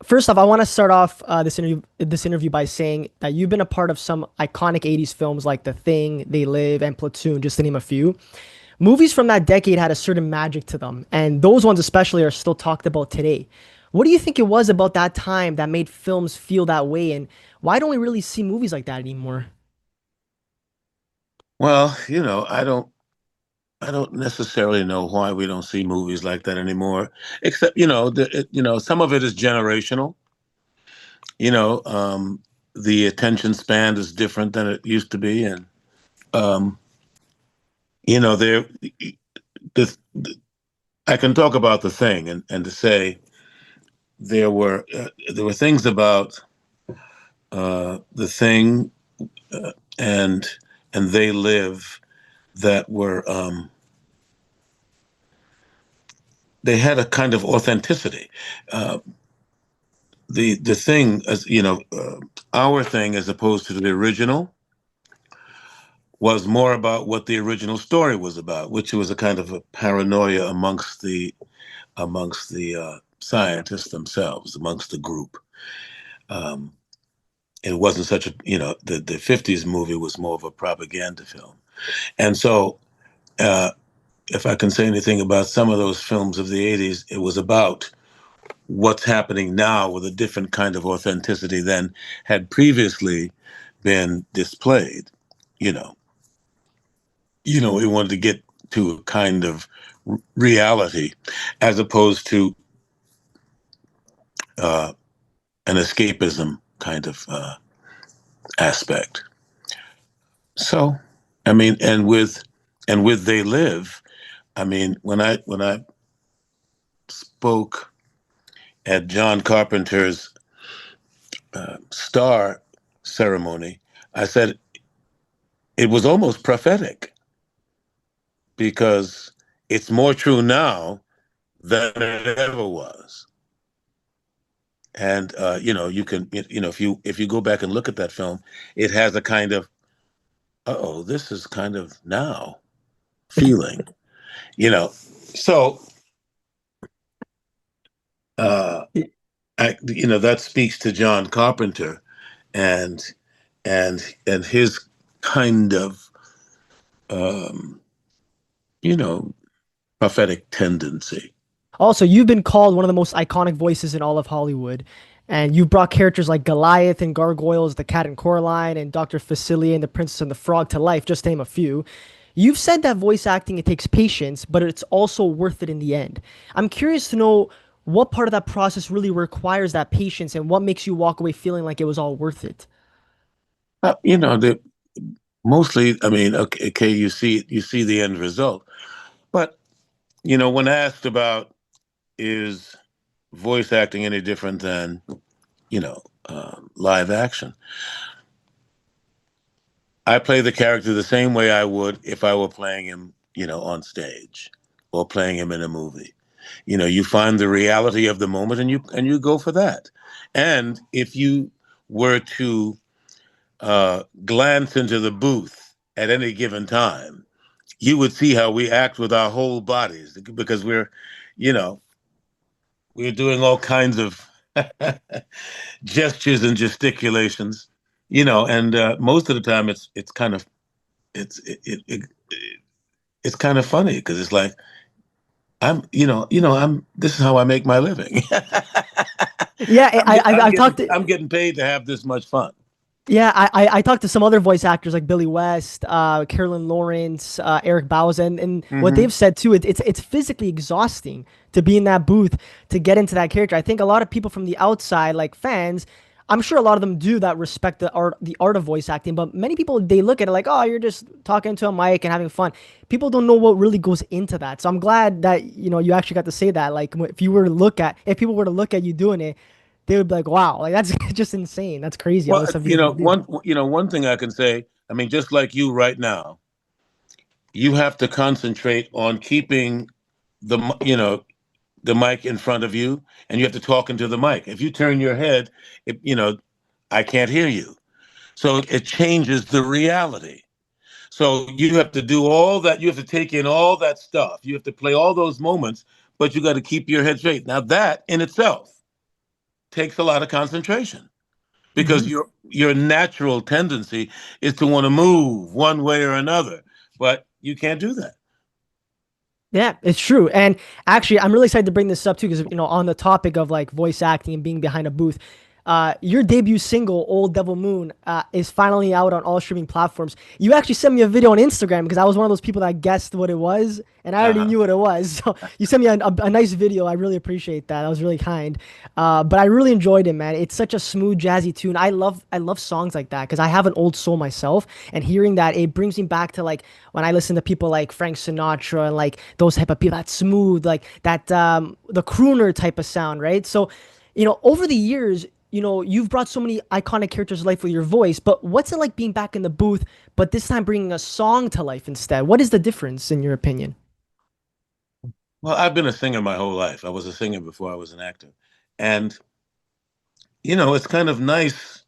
First off, I want to start off this interview by saying that you've been a part of some iconic 80s films like The Thing, They Live, and Platoon, just to name a few. Movies from that decade had a certain magic to them, and those ones especially are still talked about today. What do you think it was about that time that made films feel that way, and why don't we really see movies like that anymore? Well, I don't necessarily know why we don't see movies like that anymore. Except, some of it is generational. You know, the attention span is different than it used to be, and um, there. This, I can talk about the thing, and to say there were things about the thing uh, and and they live that were they had a kind of authenticity. Uh, the thing, as our thing as opposed to the original, was more about what the original story was about, which was a kind of a paranoia amongst the scientists themselves, amongst the group. Um, it wasn't such a the '50s movie was more of a propaganda film, and so. Uh, if I can say anything about some of those films of the '80s, it was about what's happening now with a different kind of authenticity than had previously been displayed. You know, we wanted to get to a kind of reality as opposed to uh, an escapism kind of aspect. So, I mean, and with They Live, I mean, when I spoke at John Carpenter's star ceremony, I said it was almost prophetic because it's more true now than it ever was. And you can, if you go back and look at that film, it has a kind of, oh, this is kind of now feeling, you know. So uh, that speaks to John Carpenter and and his kind of um, you know prophetic tendency. Also, you've been called one of the most iconic voices in all of Hollywood, and you've brought characters like Goliath and Gargoyles, the Cat and Coraline, and Dr. Facilier, The Princess and the Frog to life, just to name a few. You've said that voice acting it takes patience, but it's also worth it in the end. I'm curious to know what part of that process really requires that patience and what makes you walk away feeling like it was all worth it. The mostly, I mean, okay, you see the end result, but when asked about is voice acting any different than live action, I play the character the same way I would if I were playing him, on stage or playing him in a movie. You find the reality of the moment and you go for that. And if you were to glance into the booth at any given time, you would see how we act with our whole bodies because you know, we're doing all kinds of gestures and gesticulations, and most of the time it's kind of it's kind of funny because it's like I'm this is how I make my living. Yeah, I'm I, get, I, I've I'm I've getting talked to, I'm getting paid to have this much fun. yeah, I talked to some other voice actors like Billy West, Carolyn Lawrence, Eric Bauza, and what Hmm. they've said too, it's physically exhausting to be in that booth to get into that character. I think a lot of people from the outside, like fans, I'm sure a lot of them do that respect the art of voice acting, but many people they look at it like, oh, you're just talking to a mic and having fun. People don't know what really goes into that. So I'm glad that you actually got to say that. Like if people were to look at you doing it, they would be like, wow, like that's just insane. That's crazy. All Well, this stuff you guys do. one thing I can say, I mean, just like you right now, you have to concentrate on keeping the mic in front of you, and you have to talk into the mic. If you turn your head, I can't hear you. So it changes the reality. So you have to do all that. You have to take in all that stuff. You have to play all those moments, but you got to keep your head straight. Now that in itself takes a lot of concentration because Hmm. your natural tendency is to want to move one way or another, but you can't do that. Yeah, it's true. And actually, I'm really excited to bring this up too, because on the topic of like voice acting and being behind a booth, your debut single, "Old Devil Moon," is finally out on all streaming platforms. You actually sent me a video on Instagram because I was one of those people that guessed what it was, and I already Uh-huh. knew what it was. So you sent me a nice video. I really appreciate that. That was really kind. But I really enjoyed it, man. It's such a smooth, jazzy tune. I love songs like that because I have an old soul myself, and hearing that it brings me back to like when I listen to people like Frank Sinatra and like those type of people, that smooth, like that the crooner type of sound, right? So, over the years, you've brought so many iconic characters to life with your voice, but what's it like being back in the booth, but this time bringing a song to life instead? What is the difference in your opinion? Well, I've been a singer my whole life. I was a singer before I was an actor. And, it's kind of nice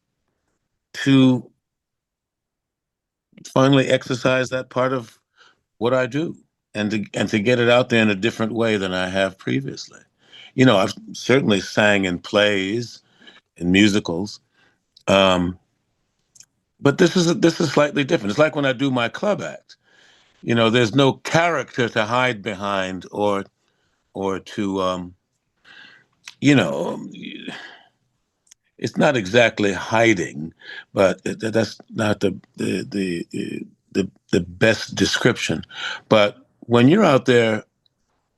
to finally exercise that part of what I do and to get it out there in a different way than I have previously. I've certainly sang in plays and musicals, um, but this is slightly different. It's like when I do my club act. There's no character to hide behind or to you know it's not exactly hiding, but that's not the best description. But when you're out there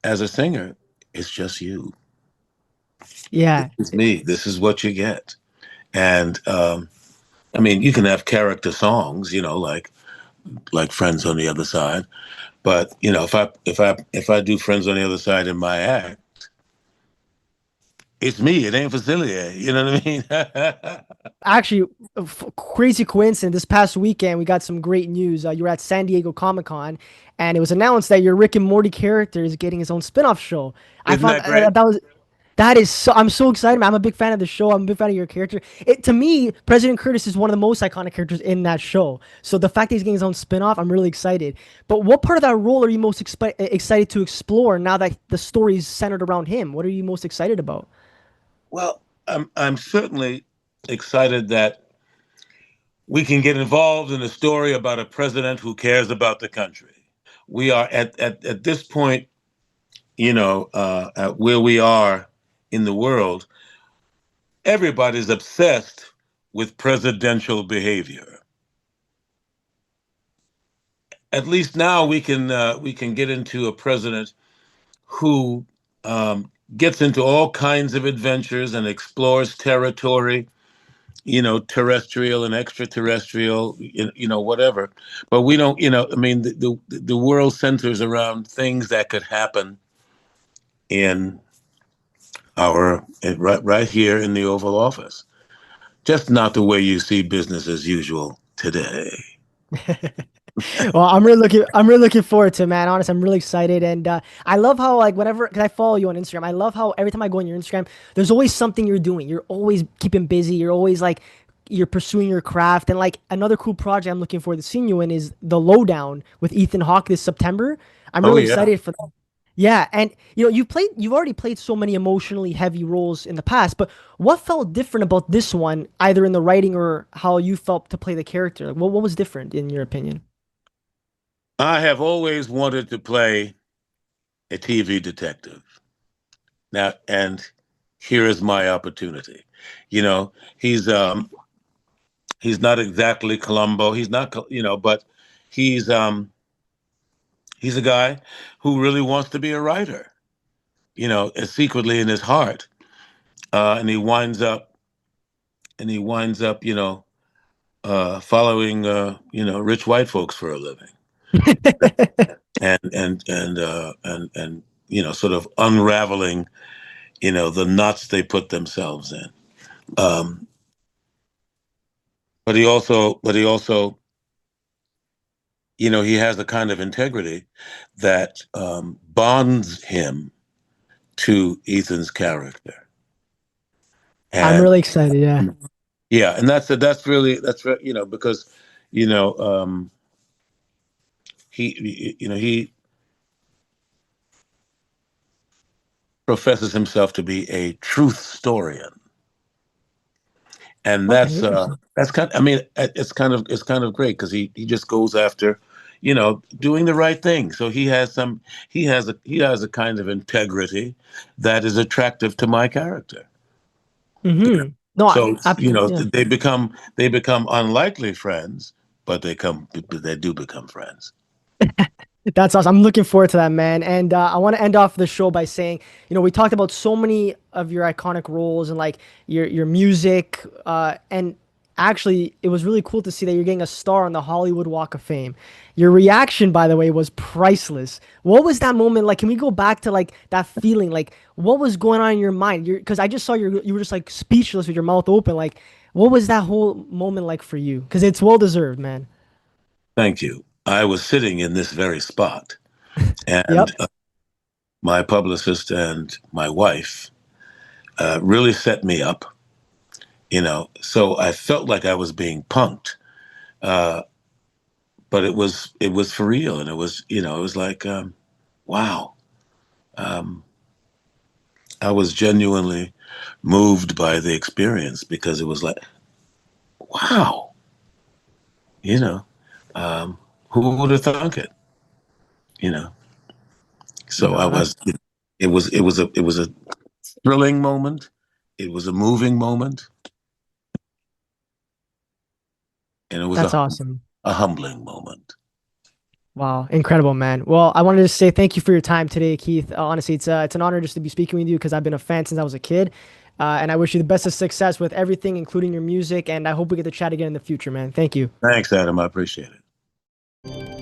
as a singer, it's just you. Yeah. It's me. This is what you get. And I mean, you can have character songs, like Friends on the Other Side. But if I do Friends on the Other Side in my act, it's me. It ain't Facilier. You know what I mean? Actually, crazy coincidence. This past weekend, we got some great news. You were at San Diego Comic Con, and it was announced that your Rick and Morty character is getting his own spin-off show. I Isn't found that great? that is so. I'm so excited, man. I'm a big fan of the show. I'm a big fan of your character. To me, President Curtis is one of the most iconic characters in that show. So the fact that he's getting his own spin-off, I'm really excited. But what part of that role are you most excited to explore now that the story is centered around him? What are you most excited about? Well, I'm certainly excited that we can get involved in a story about a president who cares about the country. We are at this point, at where we are in the world, everybody's obsessed with presidential behavior. At least now we can get into a president who gets into all kinds of adventures and explores territory, terrestrial and extraterrestrial, whatever. But we don't, I mean, the world centers around things that could happen in right here in the Oval Office. Just not the way you see business as usual today. Well, I'm really looking forward to it, man. Honest, I'm really excited, and I love how like whenever because I follow you on Instagram, I love how every time I go on your Instagram, there's always something you're doing. You're always keeping busy. You're always like you're pursuing your craft, and like another cool project I'm looking forward to seeing you in is the Lowdown with Ethan Hawke this September. I'm Oh really yeah. excited for that. Yeah, and you've already played so many emotionally heavy roles in the past, but what felt different about this one, either in the writing or how you felt to play the character? Like, what was different in your opinion? I have always wanted to play a TV detective. Now, and here is my opportunity. You know, he's um he's not exactly Columbo. He's not, but he's um he's a guy who really wants to be a writer, secretly in his heart. And he winds up, following rich white folks for a living. And sort of unraveling, the knots they put themselves in. Um, but he also, he has a kind of integrity that bonds him to Ethan's character. I'm And really excited. Yeah. yeah, and that's really because you know he professes himself to be a truth historian. and Okay, interesting. that's kind. I mean, it's kind of great because he just goes after, doing the right thing. So he has a kind of integrity that is attractive to my character. Mm-hmm. No, So yeah. they become unlikely friends, but they do become friends. That's awesome. I'm looking forward to that, man. And I want to end off the show by saying, we talked about so many of your iconic roles and like your music. And actually, it was really cool to see that you're getting a star on the Hollywood Walk of Fame. Your reaction, by the way, was priceless. What was that moment like? Can we go back to like that feeling? Like, what was going on in your mind? Because I just saw you were just like speechless with your mouth open. Like, what was that whole moment like for you? Because it's well deserved, man. Thank you. I was sitting in this very spot, and Yep. my publicist and my wife really set me up. So I felt like I was being punked, uh, but it was for real, and it was like, wow. Um, I was genuinely moved by the experience because it was like, wow, you know, um, who would have thunk it? You know. So I No, was. It was a thrilling moment. It was a moving moment, and it was that's awesome. a humbling moment. Wow, incredible, man. Well, I wanted to say thank you for your time today, Keith. Honestly, it's an honor just to be speaking with you because I've been a fan since I was a kid, and I wish you the best of success with everything, including your music. And I hope we get to chat again in the future, man. Thank you. Thanks, Adam. I appreciate it.